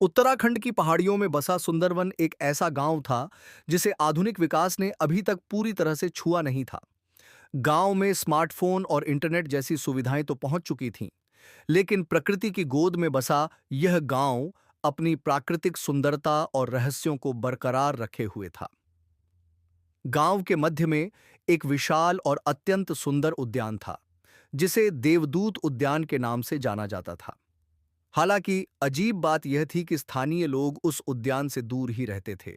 उत्तराखंड की पहाड़ियों में बसा सुंदरवन एक ऐसा गांव था जिसे आधुनिक विकास ने अभी तक पूरी तरह से छुआ नहीं था। गांव में स्मार्टफोन और इंटरनेट जैसी सुविधाएं तो पहुंच चुकी थीं, लेकिन प्रकृति की गोद में बसा यह गांव अपनी प्राकृतिक सुंदरता और रहस्यों को बरकरार रखे हुए था। गांव के मध्य में एक विशाल और अत्यंत सुंदर उद्यान था, जिसे देवदूत उद्यान के नाम से जाना जाता था। हालांकि अजीब बात यह थी कि स्थानीय लोग उस उद्यान से दूर ही रहते थे।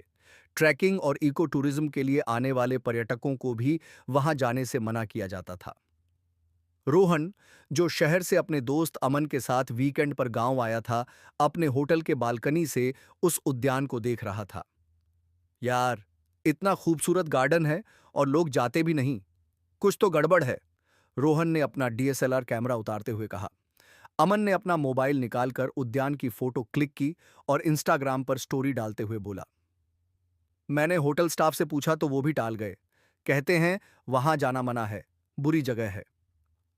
ट्रैकिंग और इको टूरिज्म के लिए आने वाले पर्यटकों को भी वहां जाने से मना किया जाता था। रोहन, जो शहर से अपने दोस्त अमन के साथ वीकेंड पर गांव आया था, अपने होटल के बालकनी से उस उद्यान को देख रहा था। यार, इतना खूबसूरत गार्डन है और लोग जाते भी नहीं। कुछ तो गड़बड़ है, रोहन ने अपना डीएसएलआर कैमरा उतारते हुए कहा। अमन ने अपना मोबाइल निकालकर उद्यान की फोटो क्लिक की और इंस्टाग्राम पर स्टोरी डालते हुए बोला, मैंने होटल स्टाफ से पूछा तो वो भी टाल गए। कहते हैं वहां जाना मना है, बुरी जगह है।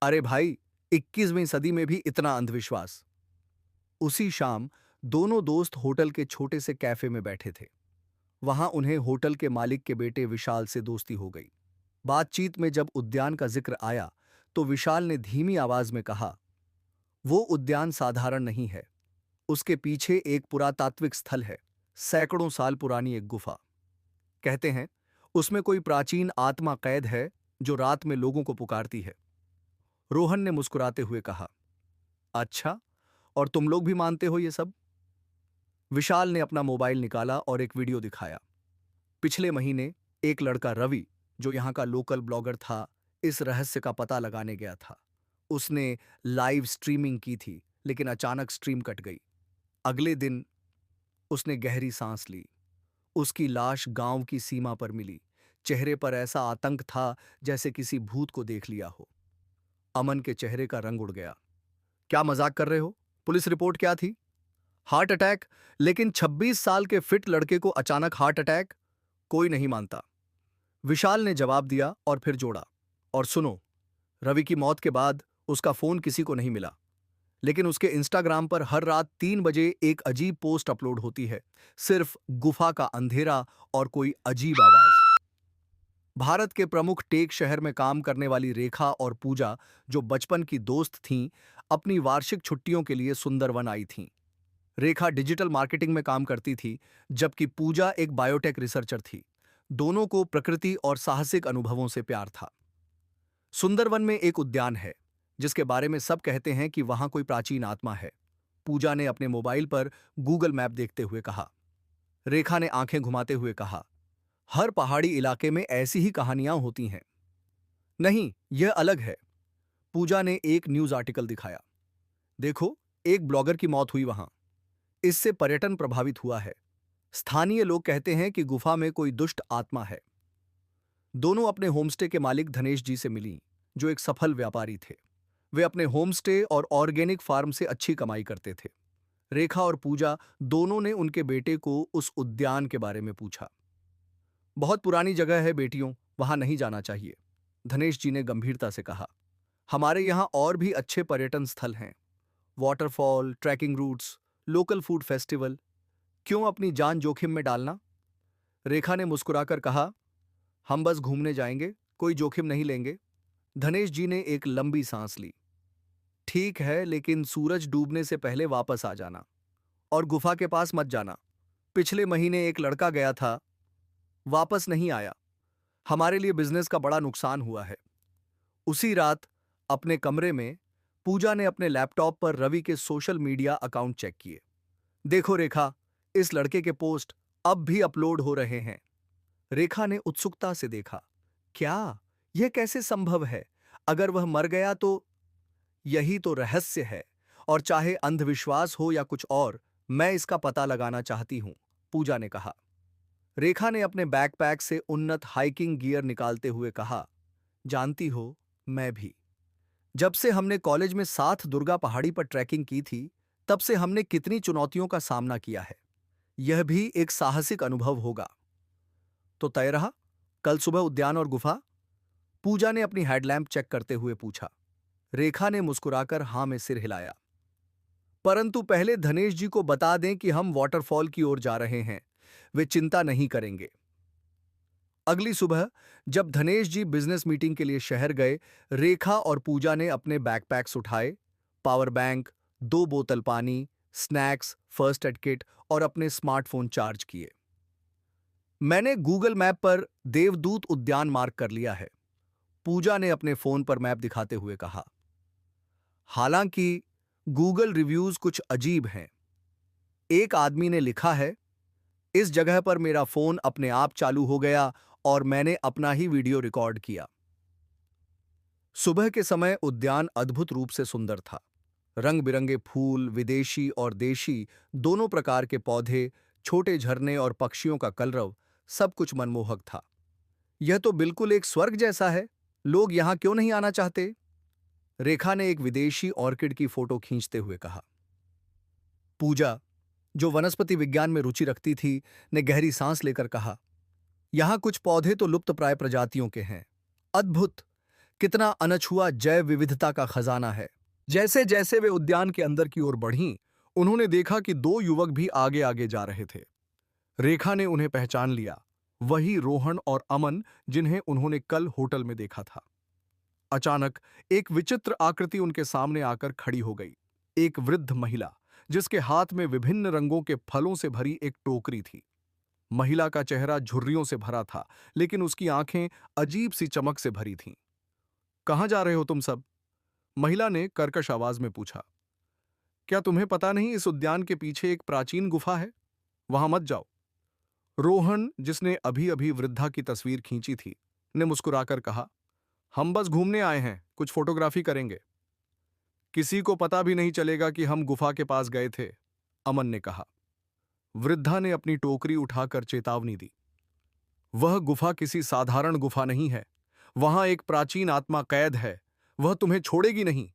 अरे भाई, 21वीं सदी में भी इतना अंधविश्वास। उसी शाम दोनों दोस्त होटल के छोटे से कैफे में बैठे थे। वहां उन्हें होटल के मालिक के बेटे विशाल से दोस्ती हो गई। बातचीत में जब उद्यान का जिक्र आया तो विशाल ने धीमी आवाज में कहा, वो उद्यान साधारण नहीं है। उसके पीछे एक पुरातात्विक स्थल है, सैकड़ों साल पुरानी एक गुफा। कहते हैं उसमें कोई प्राचीन आत्मा कैद है जो रात में लोगों को पुकारती है। रोहन ने मुस्कुराते हुए कहा, अच्छा, और तुम लोग भी मानते हो ये सब? विशाल ने अपना मोबाइल निकाला और एक वीडियो दिखाया। पिछले महीने एक लड़का रवि, जो यहाँ का लोकल ब्लॉगर था, इस रहस्य का पता लगाने गया था। उसने लाइव स्ट्रीमिंग की थी, लेकिन अचानक स्ट्रीम कट गई। अगले दिन उसने गहरी सांस ली। उसकी लाश गांव की सीमा पर मिली। चेहरे पर ऐसा आतंक था जैसे किसी भूत को देख लिया हो। अमन के चेहरे का रंग उड़ गया। क्या मजाक कर रहे हो? पुलिस रिपोर्ट क्या थी? Heart attack. लेकिन 26 साल के फिट लड़के को अचानक हार्ट अटैक? कोई नहीं मानता, विशाल ने जवाब दिया और फिर जोड़ा, और सुनो, रवि की मौत के बाद उसका फोन किसी को नहीं मिला, लेकिन उसके इंस्टाग्राम पर हर रात 3 बजे एक अजीब पोस्ट अपलोड होती है। सिर्फ गुफा का अंधेरा और कोई अजीब आवाज। भारत के प्रमुख टेक शहर में काम करने वाली रेखा और पूजा, जो बचपन की दोस्त थीं, अपनी वार्षिक छुट्टियों के लिए सुंदरवन आई थीं। रेखा डिजिटल मार्केटिंग में काम करती थी, जबकि पूजा एक बायोटेक रिसर्चर थी। दोनों को प्रकृति और साहसिक अनुभवों से प्यार था। सुंदरवन में एक उद्यान है जिसके बारे में सब कहते हैं कि वहां कोई प्राचीन आत्मा है, पूजा ने अपने मोबाइल पर गूगल मैप देखते हुए कहा। रेखा ने आंखें घुमाते हुए कहा, हर पहाड़ी इलाके में ऐसी ही कहानियां होती हैं। नहीं, यह अलग है। पूजा ने एक न्यूज आर्टिकल दिखाया। देखो, एक ब्लॉगर की मौत हुई वहां। इससे पर्यटन प्रभावित हुआ है। स्थानीय लोग कहते हैं कि गुफा में कोई दुष्ट आत्मा है। दोनों अपने होमस्टे के मालिक धनेश जी से मिलीं, जो एक सफल व्यापारी थे। वे अपने होमस्टे और ऑर्गेनिक फार्म से अच्छी कमाई करते थे। रेखा और पूजा दोनों ने उनके बेटे को उस उद्यान के बारे में पूछा। बहुत पुरानी जगह है बेटियों, वहां नहीं जाना चाहिए, धनेश जी ने गंभीरता से कहा। हमारे यहाँ और भी अच्छे पर्यटन स्थल हैं, waterfall, trekking routes, local food festival. क्यों अपनी जान जोखिम में डालना? रेखा ने मुस्कुराकर कहा, हम बस घूमने जाएंगे, कोई जोखिम नहीं लेंगे। धनेश जी ने एक लंबी सांस ली। ठीक है, लेकिन सूरज डूबने से पहले वापस आ जाना, और गुफा के पास मत जाना। पिछले महीने एक लड़का गया था, वापस नहीं आया। हमारे लिए बिजनेस का बड़ा नुकसान हुआ है। उसी रात अपने कमरे में पूजा ने अपने लैपटॉप पर रवि के सोशल मीडिया अकाउंट चेक किए। देखो रेखा, इस लड़के के पोस्ट अब भी अपलोड हो रहे हैं। रेखा ने उत्सुकता से देखा। क्या? यह कैसे संभव है? अगर वह मर गया तो? यही तो रहस्य है, और चाहे अंधविश्वास हो या कुछ और, मैं इसका पता लगाना चाहती हूं, पूजा ने कहा। रेखा ने अपने बैकपैक से उन्नत हाइकिंग गियर निकालते हुए कहा, जानती हो, मैं भी। जब से हमने कॉलेज में साथ दुर्गा पहाड़ी पर ट्रैकिंग की थी, तब से हमने कितनी चुनौतियों का सामना किया है। यह भी एक साहसिक अनुभव होगा। तो तय रहा, कल सुबह उद्यान और गुफा? पूजा ने अपनी हेडलैम्प चेक करते हुए पूछा। रेखा ने मुस्कुराकर हां में सिर हिलाया। परंतु पहले धनेश जी को बता दें कि हम वाटरफॉल की ओर जा रहे हैं। वे चिंता नहीं करेंगे। अगली सुबह जब धनेश जी बिजनेस मीटिंग के लिए शहर गए, रेखा और पूजा ने अपने बैकपैक्स उठाए, पावर बैंक, 2 बोतल पानी, स्नैक्स, फर्स्ट एड किट और अपने स्मार्टफोन चार्ज किए। मैंने गूगल मैप पर देवदूत उद्यान मार्क कर लिया है, पूजा ने अपने फोन पर मैप दिखाते हुए कहा। हालांकि गूगल रिव्यूज कुछ अजीब हैं। एक आदमी ने लिखा है, इस जगह पर मेरा फोन अपने आप चालू हो गया और मैंने अपना ही वीडियो रिकॉर्ड किया। सुबह के समय उद्यान अद्भुत रूप से सुंदर था। रंग बिरंगे फूल, विदेशी और देशी दोनों प्रकार के पौधे, छोटे झरने और पक्षियों का कलरव, सब कुछ मनमोहक था। यह तो बिल्कुल एक स्वर्ग जैसा है। लोग यहां क्यों नहीं आना चाहते? रेखा ने एक विदेशी ऑर्किड की फोटो खींचते हुए कहा। पूजा, जो वनस्पति विज्ञान में रुचि रखती थी, ने गहरी सांस लेकर कहा, यहां कुछ पौधे तो लुप्तप्राय प्रजातियों के हैं। अद्भुत! कितना अनछुआ जैव विविधता का खजाना है। जैसे जैसे वे उद्यान के अंदर की ओर बढ़ीं, उन्होंने देखा कि 2 युवक भी आगे आगे जा रहे थे। रेखा ने उन्हें पहचान लिया, वही रोहन और अमन जिन्हें उन्होंने कल होटल में देखा था। अचानक एक विचित्र आकृति उनके सामने आकर खड़ी हो गई। एक वृद्ध महिला, जिसके हाथ में विभिन्न रंगों के फलों से भरी एक टोकरी थी। महिला का चेहरा झुर्रियों से भरा था, लेकिन उसकी आंखें अजीब सी चमक से भरी थीं। कहां जा रहे हो तुम सब? महिला ने कर्कश आवाज में पूछा। क्या तुम्हें पता नहीं इस उद्यान के पीछे एक प्राचीन गुफा है? वहां मत जाओ। रोहन, जिसने अभी अभी वृद्धा की तस्वीर खींची थी, ने मुस्कुराकर कहा, हम बस घूमने आए हैं, कुछ फोटोग्राफी करेंगे। किसी को पता भी नहीं चलेगा कि हम गुफा के पास गए थे, अमन ने कहा। वृद्धा ने अपनी टोकरी उठाकर चेतावनी दी। वह गुफा किसी साधारण गुफा नहीं है। वहां एक प्राचीन आत्मा कैद है। वह तुम्हें छोड़ेगी नहीं।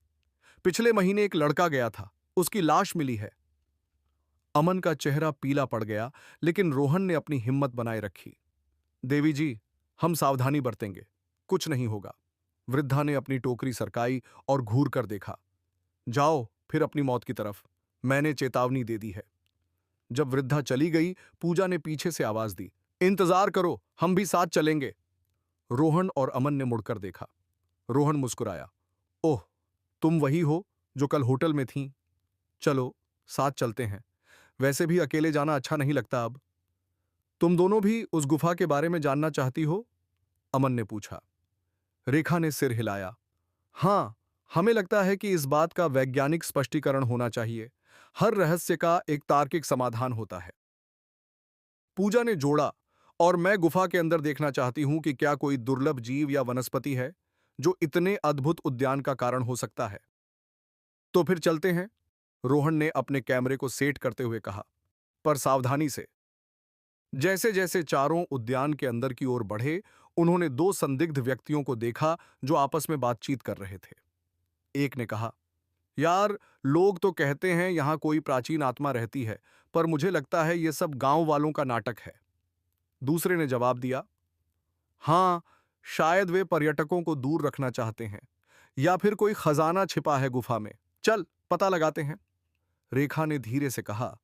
पिछले महीने एक लड़का गया था, उसकी लाश मिली है। अमन का चेहरा पीला पड़ गया, लेकिन रोहन ने अपनी हिम्मत बनाए रखी। देवी जी, हम सावधानी बरतेंगे, कुछ नहीं होगा। वृद्धा ने अपनी टोकरी सरकाई और घूर कर देखा। जाओ फिर अपनी मौत की तरफ, मैंने चेतावनी दे दी है। जब वृद्धा चली गई, पूजा ने पीछे से आवाज दी, इंतजार करो, हम भी साथ चलेंगे। रोहन और अमन ने मुड़कर देखा। रोहन मुस्कुराया, ओह, तुम वही हो जो कल होटल में थीं। चलो साथ चलते हैं। वैसे भी अकेले जाना अच्छा नहीं लगता अब। तुम दोनों भी उस गुफा के बारे में जानना चाहती हो? अमन ने पूछा। रेखा ने सिर हिलाया। हां, हमें लगता है कि इस बात का वैज्ञानिक स्पष्टीकरण होना चाहिए। हर रहस्य का एक तार्किक समाधान होता है। पूजा ने जोड़ा, और मैं गुफा के अंदर देखना चाहती हूं कि क्या कोई दुर्लभ जीव या वनस्पति है जो इतने अद्भुत उद्यान का कारण हो सकता है। तो फिर चलते हैं, रोहन ने अपने कैमरे को सेट करते हुए कहा, पर सावधानी से। जैसे जैसे चारों उद्यान के अंदर की ओर बढ़े, उन्होंने 2 संदिग्ध व्यक्तियों को देखा जो आपस में बातचीत कर रहे थे। एक ने कहा, यार, लोग तो कहते हैं यहां कोई प्राचीन आत्मा रहती है, पर मुझे लगता है यह सब गांव वालों का नाटक है। दूसरे ने जवाब दिया, हां, शायद वे पर्यटकों को दूर रखना चाहते हैं, या फिर कोई खजाना छिपा है गुफा में। चल पता लगाते हैं। रेखा ने धीरे से कहा,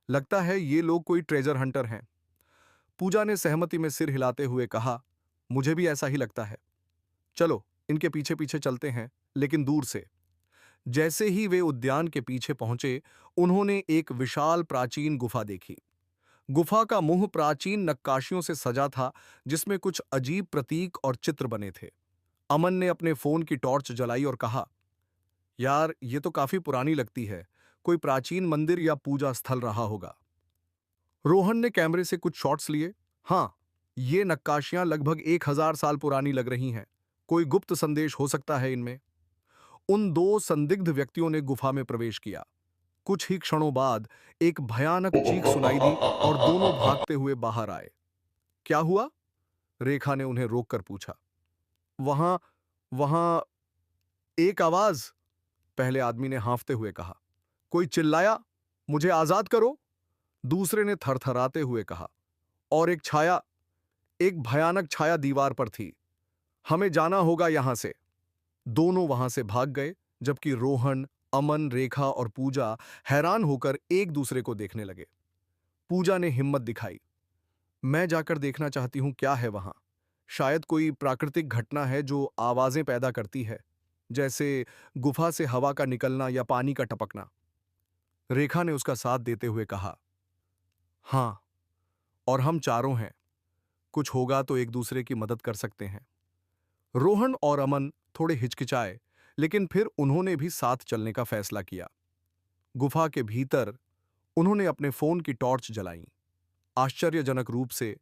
लगता है ये लोग कोई ट्रेजर हंटर हैं। पूजा ने सहमति में सिर हिलाते हुए कहा, मुझे भी ऐसा ही लगता है। चलो इनके पीछे पीछे चलते हैं, लेकिन दूर से। जैसे ही वे उद्यान के पीछे पहुंचे, उन्होंने एक विशाल प्राचीन गुफा देखी। गुफा का मुंह प्राचीन नक्काशियों से सजा था, जिसमें कुछ अजीब प्रतीक और चित्र बने थे। अमन ने अपने फोन की टॉर्च जलाई और कहा, यार, ये तो काफी पुरानी लगती है, कोई प्राचीन मंदिर या पूजा स्थल रहा होगा। रोहन ने कैमरे से कुछ शॉट्स लिए। हां, ये नक्काशियां लगभग 1000 साल पुरानी लग रही हैं। कोई गुप्त संदेश हो सकता है इनमें। उन 2 संदिग्ध व्यक्तियों ने गुफा में प्रवेश किया। कुछ ही क्षणों बाद एक भयानक चीख सुनाई दी और दोनों भागते हुए बाहर आए। क्या हुआ? रेखा ने उन्हें रोककर पूछा। वहां वहां एक आवाज, पहले आदमी ने हांफते हुए कहा। कोई चिल्लाया, मुझे आजाद करो। दूसरे ने थरथराते हुए कहा। और एक छाया, एक भयानक छाया दीवार पर थी। हमें जाना होगा यहां से। दोनों वहां से भाग गए, जबकि रोहन, अमन, रेखा और पूजा हैरान होकर एक दूसरे को देखने लगे। पूजा ने हिम्मत दिखाई। मैं जाकर देखना चाहती हूं क्या है वहां। शायद कोई प्राकृतिक घटना है जो आवाजें पैदा करती है, जैसे गुफा से हवा का निकलना या पानी का टपकना। रेखा ने उसका साथ देते हुए कहा, हाँ, और हम चारों हैं। कुछ होगा तो एक दूसरे की मदद कर सकते हैं। रोहन और अमन थोड़े हिचकिचाए, लेकिन फिर उन्होंने भी साथ चलने का फैसला किया। गुफा के भीतर उन्होंने अपने फोन की टॉर्च जलाई। आश्चर्यजनक रूप से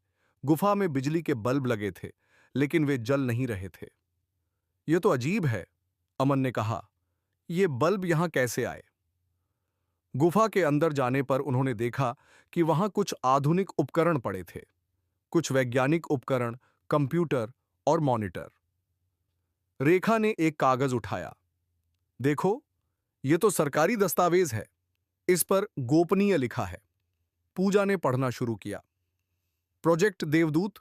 गुफा में बिजली के बल्ब लगे थे, लेकिन वे जल नहीं रहे थे। यह तो अजीब है, अमन ने कहा। ये बल्ब यहां कैसे आए? गुफा के अंदर जाने पर उन्होंने देखा कि वहां कुछ आधुनिक उपकरण पड़े थे। कुछ वैज्ञानिक उपकरण, कंप्यूटर और मॉनिटर। रेखा ने एक कागज उठाया। देखो, यह तो सरकारी दस्तावेज है। इस पर गोपनीय लिखा है। पूजा ने पढ़ना शुरू किया। प्रोजेक्ट देवदूत,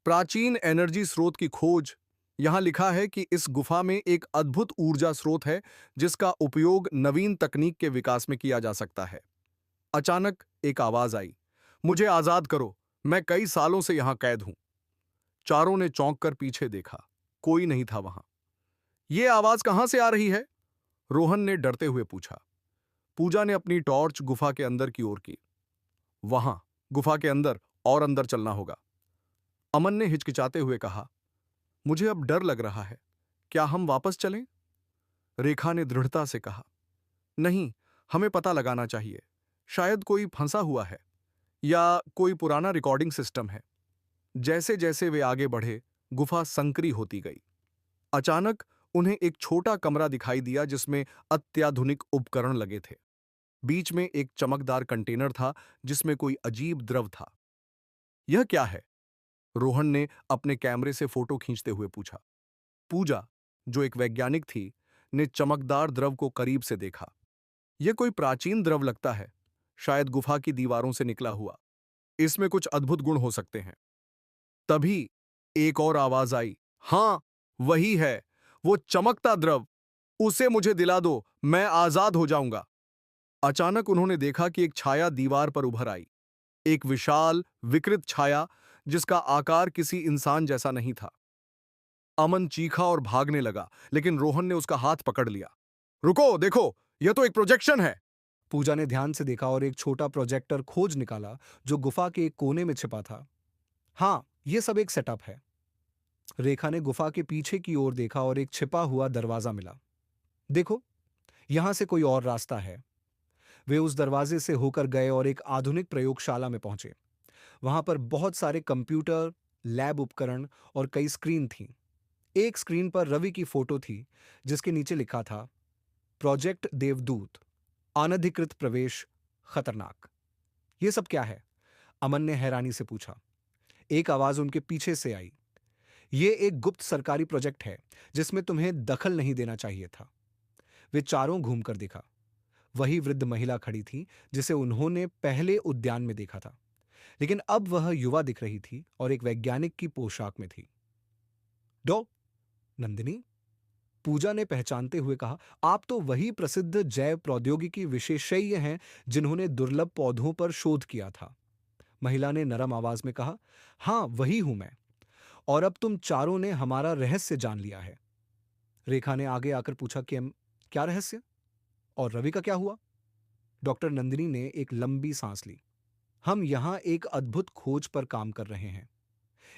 प्राचीन एनर्जी स्रोत की खोज। यहां लिखा है कि इस गुफा में एक अद्भुत ऊर्जा स्रोत है जिसका उपयोग नवीन तकनीक के विकास में किया जा सकता है। अचानक एक आवाज आई, मुझे आजाद करो, मैं कई सालों से यहां कैद हूं। चारों ने चौंक कर पीछे देखा। कोई नहीं था वहां। यह आवाज कहां से आ रही है? रोहन ने डरते हुए पूछा। पूजा ने अपनी टॉर्च गुफा के अंदर की ओर की। वहां, गुफा के अंदर, और अंदर चलना होगा। अमन ने हिचकिचाते हुए कहा, मुझे अब डर लग रहा है। क्या हम वापस चलें? रेखा ने दृढ़ता से कहा, नहीं, हमें पता लगाना चाहिए। शायद कोई फंसा हुआ है या कोई पुराना रिकॉर्डिंग सिस्टम है। जैसे जैसे वे आगे बढ़े, गुफा संकरी होती गई। अचानक उन्हें एक छोटा कमरा दिखाई दिया जिसमें अत्याधुनिक उपकरण लगे थे। बीच में एक चमकदार कंटेनर था जिसमें कोई अजीब द्रव था। यह क्या है? रोहन ने अपने कैमरे से फोटो खींचते हुए पूछा। पूजा, जो एक वैज्ञानिक थी, ने चमकदार द्रव को करीब से देखा। यह कोई प्राचीन द्रव लगता है, शायद गुफा की दीवारों से निकला हुआ। इसमें कुछ अद्भुत गुण हो सकते हैं। तभी एक और आवाज आई, हां, वही है, वो चमकता द्रव। उसे मुझे दिला दो, मैं आजाद हो जाऊंगा। अचानक उन्होंने देखा कि एक छाया दीवार पर उभर आई। एक विशाल, विकृत छाया जिसका आकार किसी इंसान जैसा नहीं था। अमन चीखा और भागने लगा, लेकिन रोहन ने उसका हाथ पकड़ लिया। रुको, देखो, यह तो एक प्रोजेक्शन है। पूजा ने ध्यान से देखा और एक छोटा प्रोजेक्टर खोज निकाला जो गुफा के एक कोने में छिपा था। हाँ, यह सब एक सेटअप है। रेखा ने गुफा के पीछे की ओर देखा और एक छिपा हुआ दरवाजा मिला। देखो, यहां से कोई और रास्ता है। वे उस दरवाजे से होकर गए और एक आधुनिक प्रयोगशाला में पहुंचे। वहां पर बहुत सारे कंप्यूटर, लैब उपकरण और कई स्क्रीन थीं। एक स्क्रीन पर रवि की फोटो थी जिसके नीचे लिखा था, प्रोजेक्ट देवदूत, अनधिकृत प्रवेश खतरनाक। ये सब क्या है? अमन ने हैरानी से पूछा। एक आवाज उनके पीछे से आई, ये एक गुप्त सरकारी प्रोजेक्ट है जिसमें तुम्हें दखल नहीं देना चाहिए था। वे चारों घूमकर देखा। वही वृद्ध महिला खड़ी थी जिसे उन्होंने पहले उद्यान में देखा था, लेकिन अब वह युवा दिख रही थी और एक वैज्ञानिक की पोशाक में थी। डॉ नंदिनी, पूजा ने पहचानते हुए कहा, आप तो वही प्रसिद्ध जैव प्रौद्योगिकी विशेषज्ञ हैं जिन्होंने दुर्लभ पौधों पर शोध किया था। महिला ने नरम आवाज में कहा, हाँ, वही हूं मैं। और अब तुम चारों ने हमारा रहस्य जान लिया है। रेखा ने आगे आकर पूछा कि क्या रहस्य? और रवि का क्या हुआ? डॉक्टर नंदिनी ने एक लंबी सांस ली। हम यहां एक अद्भुत खोज पर काम कर रहे हैं।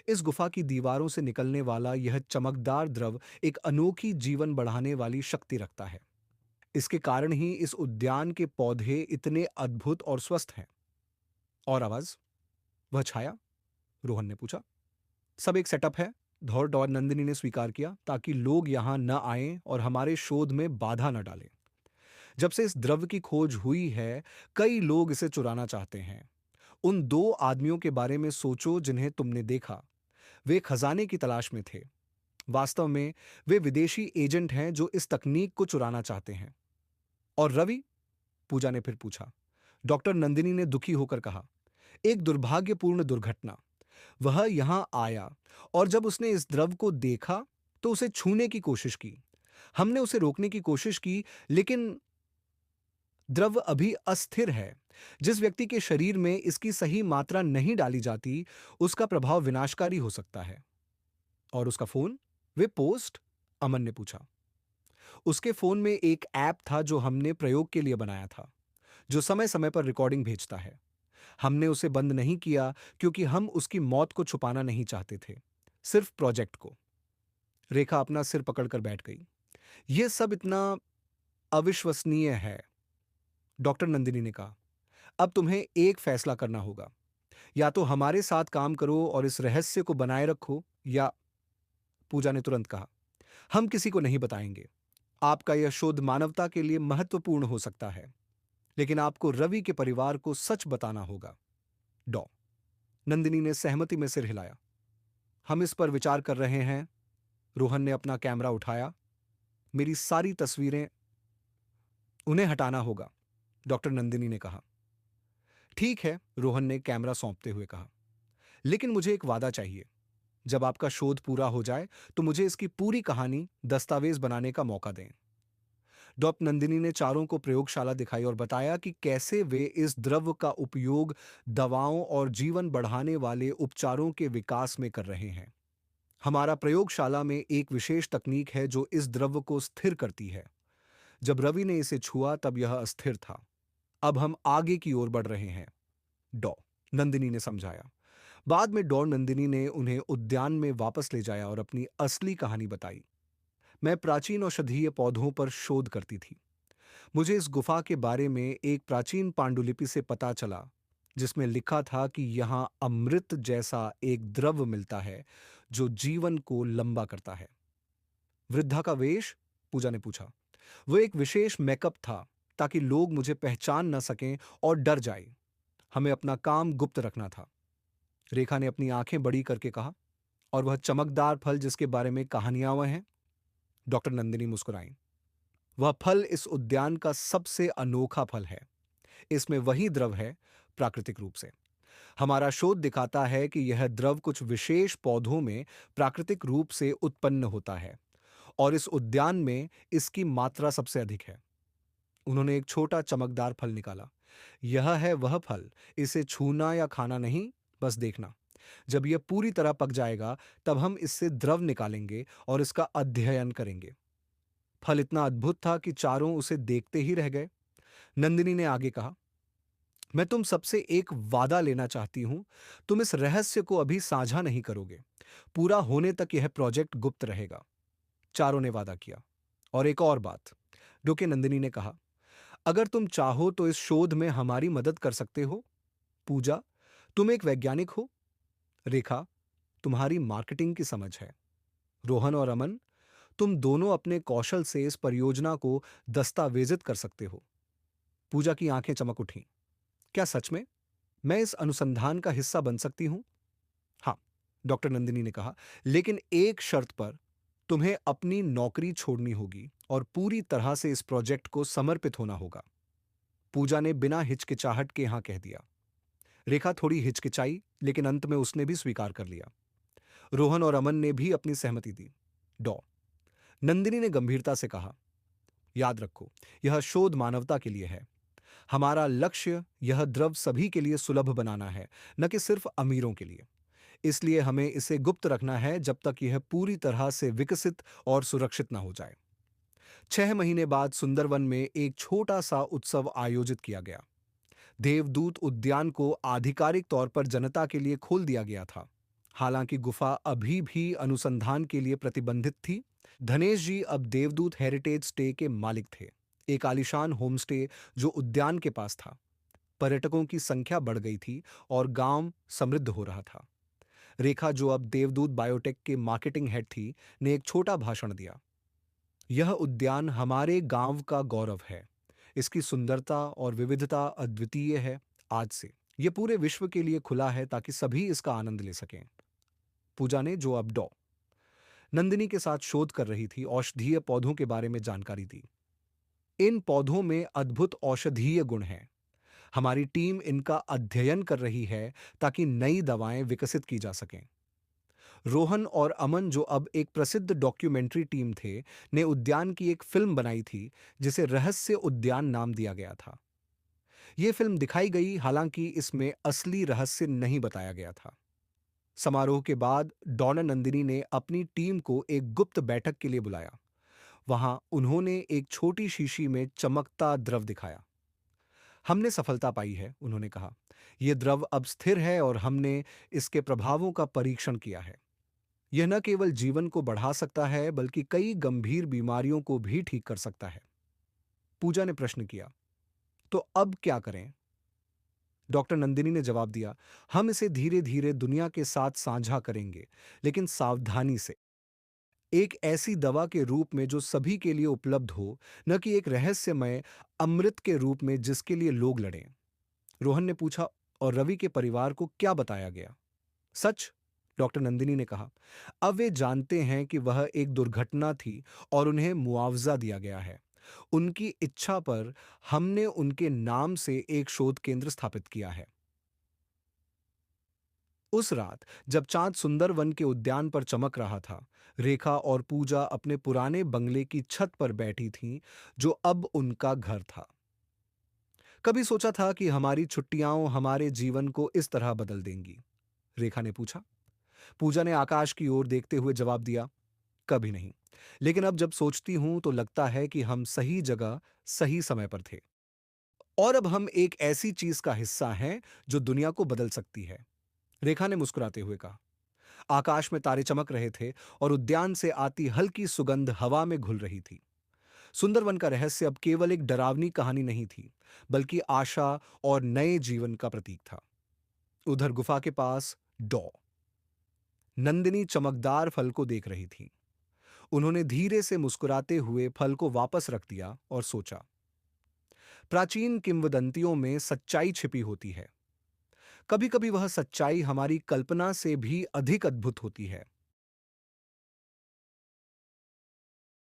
इस गुफा की दीवारों से निकलने वाला यह चमकदार द्रव एक अनोखी जीवन बढ़ाने वाली शक्ति रखता है। इसके कारण ही इस उद्यान के पौधे इतने अद्भुत और स्वस्थ हैं। और आवाज, वह छाया? रोहन ने पूछा। सब एक सेटअप है, धौर और नंदिनी ने स्वीकार किया, ताकि लोग यहां न आएं और हमारे शोध में बाधा न डालें। जब से इस द्रव्य की खोज हुई है, कई लोग इसे चुराना चाहते हैं। उन दो आदमियों के बारे में सोचो जिन्हें तुमने देखा। वे खजाने की तलाश में थे। वास्तव में वे विदेशी एजेंट हैं जो इस तकनीक को चुराना चाहते हैं। और रवि? पूजा ने फिर पूछा। डॉक्टर नंदिनी ने दुखी होकर कहा, एक दुर्भाग्यपूर्ण दुर्घटना। वह यहां आया और जब उसने इस द्रव को देखा तो उसे छूने की कोशिश की। हमने उसे रोकने की कोशिश की, लेकिन द्रव अभी अस्थिर है। जिस व्यक्ति के शरीर में इसकी सही मात्रा नहीं डाली जाती, उसका प्रभाव विनाशकारी हो सकता है। और उसका फोन? वे पोस्ट? अमन ने पूछा। उसके फोन में एक ऐप था जो हमने प्रयोग के लिए बनाया था, जो समय समय पर रिकॉर्डिंग भेजता है। हमने उसे बंद नहीं किया क्योंकि हम उसकी मौत को छुपाना नहीं चाहते थे, सिर्फ प्रोजेक्ट को। रेखा अपना सिर पकड़कर बैठ गई। यह सब इतना अविश्वसनीय है, डॉक्टर नंदिनी ने कहा। अब तुम्हें एक फैसला करना होगा। या तो हमारे साथ काम करो और इस रहस्य को बनाए रखो, या पूजा ने तुरंत कहा, हम किसी को नहीं बताएंगे। आपका यह शोध मानवता के लिए महत्वपूर्ण हो सकता है, लेकिन आपको रवि के परिवार को सच बताना होगा। डॉ नंदिनी ने सहमति में सिर हिलाया। हम इस पर विचार कर रहे हैं। रोहन ने अपना कैमरा उठाया। मेरी सारी तस्वीरें, उन्हें हटाना होगा, डॉक्टर नंदिनी ने कहा। ठीक है, रोहन ने कैमरा सौंपते हुए कहा, लेकिन मुझे एक वादा चाहिए। जब आपका शोध पूरा हो जाए तो मुझे इसकी पूरी कहानी दस्तावेज बनाने का मौका दें। डॉक्टर नंदिनी ने चारों को प्रयोगशाला दिखाई और बताया कि कैसे वे इस द्रव्य का उपयोग दवाओं और जीवन बढ़ाने वाले उपचारों के विकास में कर रहे हैं। हमारा प्रयोगशाला में एक विशेष तकनीक है जो इस द्रव्य को स्थिर करती है। जब रवि ने इसे छुआ तब यह अस्थिर था। अब हम आगे की ओर बढ़ रहे हैं, डॉ नंदिनी ने समझाया। बाद में डॉ नंदिनी ने उन्हें उद्यान में वापस ले जाया और अपनी असली कहानी बताई। मैं प्राचीन औषधीय पौधों पर शोध करती थी। मुझे इस गुफा के बारे में एक प्राचीन पांडुलिपि से पता चला, जिसमें लिखा था कि यहाँ अमृत जैसा एक द्रव्य मिलता है जो जीवन को लंबा करता है। वृद्धा का वेश? पूजा ने पूछा। वो एक विशेष मेकअप था ताकि लोग मुझे पहचान न सकें और डर जाए। हमें अपना काम गुप्त रखना था। रेखा ने अपनी आंखें बड़ी करके कहा। और वह चमकदार फल जिसके बारे में कहानियां वह हैं? डॉक्टर नंदिनी मुस्कुराई। वह फल इस उद्यान का सबसे अनोखा फल है। इसमें वही द्रव है, प्राकृतिक रूप से। हमारा शोध दिखाता है कि यह द्रव कुछ विशेष पौधों में प्राकृतिक रूप से उत्पन्न होता है, और इस उद्यान में इसकी मात्रा सबसे अधिक है। उन्होंने एक छोटा चमकदार फल निकाला। यह है वह फल। इसे छूना या खाना नहीं, बस देखना। जब यह पूरी तरह पक जाएगा तब हम इससे द्रव निकालेंगे और इसका अध्ययन करेंगे। फल इतना अद्भुत था कि चारों उसे देखते ही रह गए। नंदिनी ने आगे कहा, मैं तुम सबसे एक वादा लेना चाहती हूं। तुम इस रहस्य को अभी साझा नहीं करोगे। पूरा होने तक यह प्रोजेक्ट गुप्त रहेगा। चारों ने वादा किया। और एक और बात, डोके नंदिनी ने कहा, अगर तुम चाहो तो इस शोध में हमारी मदद कर सकते हो। पूजा, तुम एक वैज्ञानिक हो। रेखा, तुम्हारी मार्केटिंग की समझ है। रोहन और अमन, तुम दोनों अपने कौशल से इस परियोजना को दस्तावेजित कर सकते हो। पूजा की आंखें चमक उठीं। क्या सच में मैं इस अनुसंधान का हिस्सा बन सकती हूं? हाँ, डॉक्टर नंदिनी ने कहा, लेकिन एक शर्त पर। तुम्हें अपनी नौकरी छोड़नी होगी और पूरी तरह से इस प्रोजेक्ट को समर्पित होना होगा। पूजा ने बिना हिचकिचाहट के हाँ कह दिया। रेखा थोड़ी हिचकिचाई, लेकिन अंत में उसने भी स्वीकार कर लिया। रोहन और अमन ने भी अपनी सहमति दी। डॉ नंदिनी ने गंभीरता से कहा, याद रखो, यह शोध मानवता के लिए है। हमारा लक्ष्य यह द्रव सभी के लिए सुलभ बनाना है, न कि सिर्फ अमीरों के लिए। इसलिए हमें इसे गुप्त रखना है जब तक यह पूरी तरह से विकसित और सुरक्षित न हो जाए। 6 महीने बाद सुंदरवन में एक छोटा सा उत्सव आयोजित किया गया। देवदूत उद्यान को आधिकारिक तौर पर जनता के लिए खोल दिया गया था। हालांकि गुफा अभी भी अनुसंधान के लिए प्रतिबंधित थी। धनेश जी अब देवदूत हेरिटेज स्टे के मालिक थे, एक आलीशान होमस्टे जो उद्यान के पास था। पर्यटकों की संख्या बढ़ गई थी और गांव समृद्ध हो रहा था। रेखा, जो अब देवदूत बायोटेक के मार्केटिंग हेड थी, ने एक छोटा भाषण दिया। यह उद्यान हमारे गांव का गौरव है। इसकी सुंदरता और विविधता अद्वितीय है। आज से यह पूरे विश्व के लिए खुला है ताकि सभी इसका आनंद ले सकें। पूजा ने, जो अब डॉ नंदिनी के साथ शोध कर रही थी, औषधीय पौधों के बारे में जानकारी दी। इन पौधों में अद्भुत औषधीय गुण हैं। हमारी टीम इनका अध्ययन कर रही है ताकि नई दवाएं विकसित की जा सकें। रोहन और अमन, जो अब एक प्रसिद्ध डॉक्यूमेंट्री टीम थे, ने उद्यान की एक फिल्म बनाई थी जिसे रहस्य उद्यान नाम दिया गया था। ये फिल्म दिखाई गई, हालांकि इसमें असली रहस्य नहीं बताया गया था। समारोह के बाद डॉन नंदिनी ने अपनी टीम को एक गुप्त बैठक के लिए बुलाया। वहां उन्होंने एक छोटी शीशी में चमकता द्रव दिखाया। हमने सफलता पाई है, उन्होंने कहा। यह द्रव अब स्थिर है और हमने इसके प्रभावों का परीक्षण किया है। यह न केवल जीवन को बढ़ा सकता है, बल्कि कई गंभीर बीमारियों को भी ठीक कर सकता है। पूजा ने प्रश्न किया, तो अब क्या करें? डॉक्टर नंदिनी ने जवाब दिया, हम इसे धीरे धीरे दुनिया के साथ साझा करेंगे, लेकिन सावधानी से। एक ऐसी दवा के रूप में जो सभी के लिए उपलब्ध हो, न कि एक रहस्यमय अमृत के रूप में जिसके लिए लोग लड़ें। रोहन ने पूछा, और रवि के परिवार को क्या बताया गया? सच, डॉक्टर नंदिनी ने कहा। अब वे जानते हैं कि वह एक दुर्घटना थी और उन्हें मुआवजा दिया गया है। उनकी इच्छा पर हमने उनके नाम से एक शोध केंद्र स्थापित किया है। उस रात जब चांद सुंदरवन के उद्यान पर चमक रहा था, रेखा और पूजा अपने पुराने बंगले की छत पर बैठी थीं, जो अब उनका घर था। कभी सोचा था कि हमारी छुट्टियां हमारे जीवन को इस तरह बदल देंगी? रेखा ने पूछा। पूजा ने आकाश की ओर देखते हुए जवाब दिया, कभी नहीं। लेकिन अब जब सोचती हूं तो लगता है कि हम सही जगह, सही समय पर थे। और अब हम एक ऐसी चीज का हिस्सा हैं जो दुनिया को बदल सकती है। रेखा ने मुस्कुराते हुए कहा। आकाश में तारे चमक रहे थे और उद्यान से आती हल्की सुगंध हवा में घुल रही थी। सुंदरवन का रहस्य अब केवल एक डरावनी कहानी नहीं थी, बल्कि आशा और नए जीवन का प्रतीक था। उधर गुफा के पास डॉ नंदिनी चमकदार फल को देख रही थी। उन्होंने धीरे से मुस्कुराते हुए फल को वापस रख दिया और सोचा। प्राचीन किंवदंतियों में सच्चाई छिपी होती है। कभी कभी वह सच्चाई हमारी कल्पना से भी अधिक अद्भुत होती है।